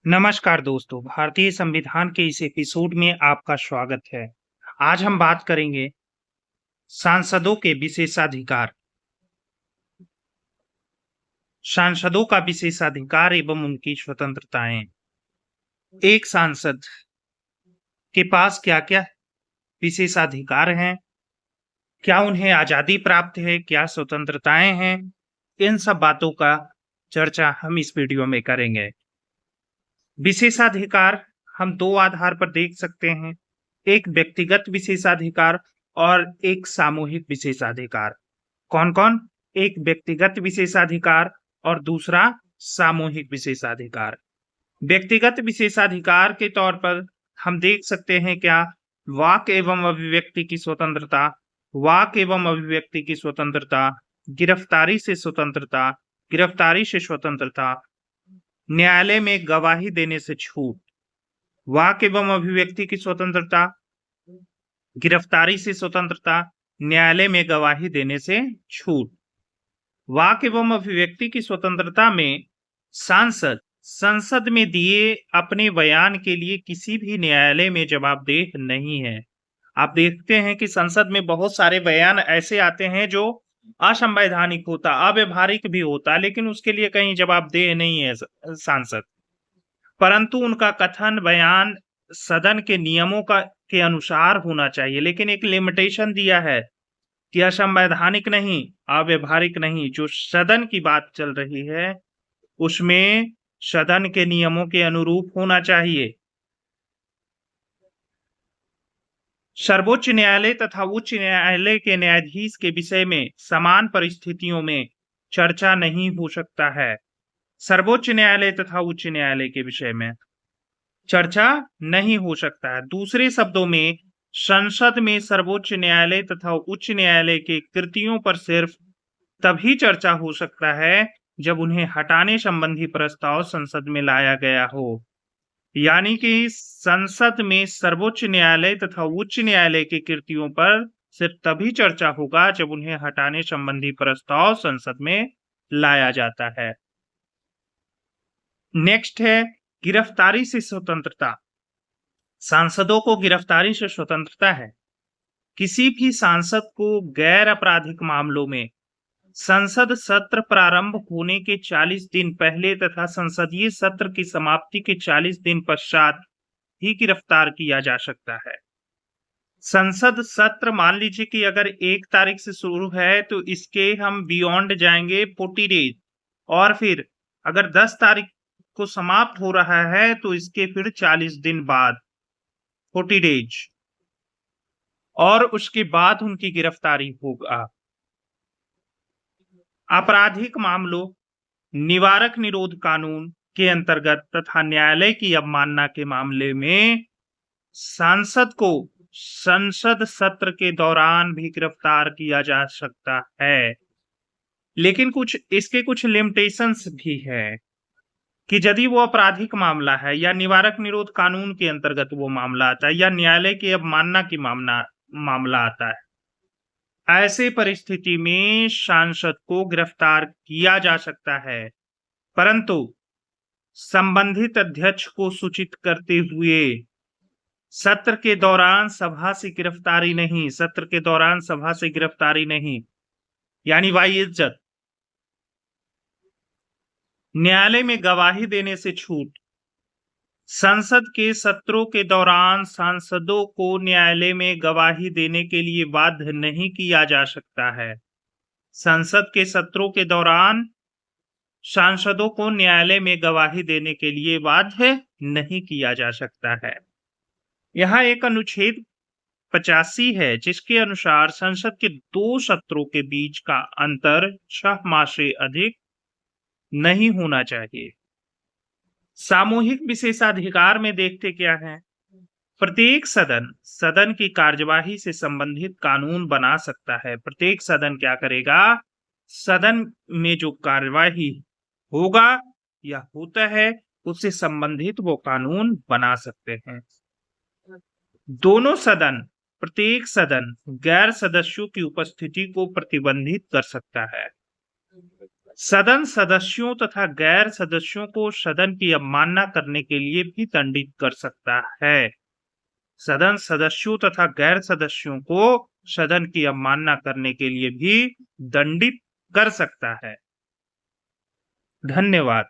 नमस्कार दोस्तों, भारतीय संविधान के इस एपिसोड में आपका स्वागत है। आज हम बात करेंगे सांसदों के विशेषाधिकार। सांसदों का विशेषाधिकार एवं उनकी स्वतंत्रताएं। एक सांसद के पास क्या-क्या विशेषाधिकार हैं, क्या उन्हें आजादी प्राप्त है, क्या स्वतंत्रताएं हैं, इन सब बातों का चर्चा हम इस वीडियो में करेंगे। विशेषाधिकार हम दो आधार पर देख सकते हैं, एक व्यक्तिगत विशेषाधिकार और एक सामूहिक विशेषाधिकार। कौन कौन? एक व्यक्तिगत विशेषाधिकार और दूसरा सामूहिक विशेषाधिकार। व्यक्तिगत विशेषाधिकार के तौर पर हम देख सकते हैं क्या? वाक एवं अभिव्यक्ति की स्वतंत्रता, वाक एवं अभिव्यक्ति की स्वतंत्रता, गिरफ्तारी से स्वतंत्रता, गिरफ्तारी से स्वतंत्रता, न्यायालय में गवाही देने से छूट, वाक एवं अभिव्यक्ति की स्वतंत्रता, गिरफ्तारी से स्वतंत्रता, न्यायालय में गवाही देने से छूट। वाक एवं अभिव्यक्ति की स्वतंत्रता में सांसद संसद में दिए अपने बयान के लिए किसी भी न्यायालय में जवाबदेह नहीं है। आप देखते हैं कि संसद में बहुत सारे बयान ऐसे आते हैं जो असंवैधानिक होता, अव्यवहारिक भी होता, लेकिन उसके लिए कहीं जवाबदेह नहीं है सांसद। परंतु उनका कथन बयान सदन के नियमों के अनुसार होना चाहिए, लेकिन एक लिमिटेशन दिया है कि असंवैधानिक नहीं, अव्यवहारिक नहीं। जो सदन की बात चल रही है उसमें सदन के नियमों के अनुरूप होना चाहिए। सर्वोच्च न्यायालय तथा उच्च न्यायालय के न्यायाधीश के विषय में समान परिस्थितियों में चर्चा नहीं हो सकता है। सर्वोच्च न्यायालय तथा उच्च न्यायालय के विषय में चर्चा नहीं हो सकता है। दूसरे शब्दों में, संसद में सर्वोच्च न्यायालय तथा उच्च न्यायालय के कृतियों पर सिर्फ तभी चर्चा हो सकता है जब उन्हें हटाने संबंधी प्रस्ताव संसद में लाया गया हो। यानी कि संसद में सर्वोच्च न्यायालय तथा उच्च न्यायालय की कृतियों पर सिर्फ तभी चर्चा होगा जब उन्हें हटाने संबंधी प्रस्ताव संसद में लाया जाता है। नेक्स्ट है गिरफ्तारी से स्वतंत्रता। सांसदों को गिरफ्तारी से स्वतंत्रता है। किसी भी सांसद को गैर आपराधिक मामलों में संसद सत्र प्रारंभ होने के 40 दिन पहले तथा संसदीय सत्र की समाप्ति के 40 दिन पश्चात ही गिरफ्तार किया जा सकता है। संसद सत्र मान लीजिए कि अगर 1 तारीख से शुरू है तो इसके हम बियॉन्ड जाएंगे 40 डेज, और फिर अगर 10 तारीख को समाप्त हो रहा है तो इसके फिर 40 दिन बाद 40 डेज, और उसके बाद उनकी गिरफ्तारी होगा। आपराधिक मामलों, निवारक निरोध कानून के अंतर्गत तथा न्यायालय की अवमानना के मामले में सांसद को संसद सत्र के दौरान भी गिरफ्तार किया जा सकता है, लेकिन कुछ लिमिटेशंस भी है कि यदि वो आपराधिक मामला है या निवारक निरोध कानून के अंतर्गत वो मामला आता है या न्यायालय की अवमानना की मामला आता है, ऐसे परिस्थिति में सांसद को गिरफ्तार किया जा सकता है, परंतु संबंधित अध्यक्ष को सूचित करते हुए सत्र के दौरान सभा से गिरफ्तारी नहीं, सत्र के दौरान सभा से गिरफ्तारी नहीं, यानी वाई इज्जत। न्यायालय में गवाही देने से छूट। संसद के सत्रों के दौरान सांसदों को न्यायालय में गवाही देने के लिए बाध्य नहीं किया जा सकता है। संसद के सत्रों के दौरान सांसदों को न्यायालय में गवाही देने के लिए बाध्य नहीं किया जा सकता है। यहाँ एक अनुच्छेद 85 है जिसके अनुसार संसद के 2 सत्रों के बीच का अंतर 6 माह से अधिक नहीं होना चाहिए। सामूहिक विशेषाधिकार में देखते क्या है? प्रत्येक सदन की कार्यवाही से संबंधित कानून बना सकता है। प्रत्येक सदन क्या करेगा? सदन में जो कार्यवाही होगा या होता है उससे संबंधित वो कानून बना सकते हैं। दोनों सदन, प्रत्येक सदन गैर सदस्यों की उपस्थिति को प्रतिबंधित कर सकता है। सदन सदस्यों तथा गैर सदस्यों को सदन की अवमानना करने के लिए भी दंडित कर सकता है। सदन सदस्यों तथा गैर सदस्यों को सदन की अवमानना करने के लिए भी दंडित कर सकता है। धन्यवाद।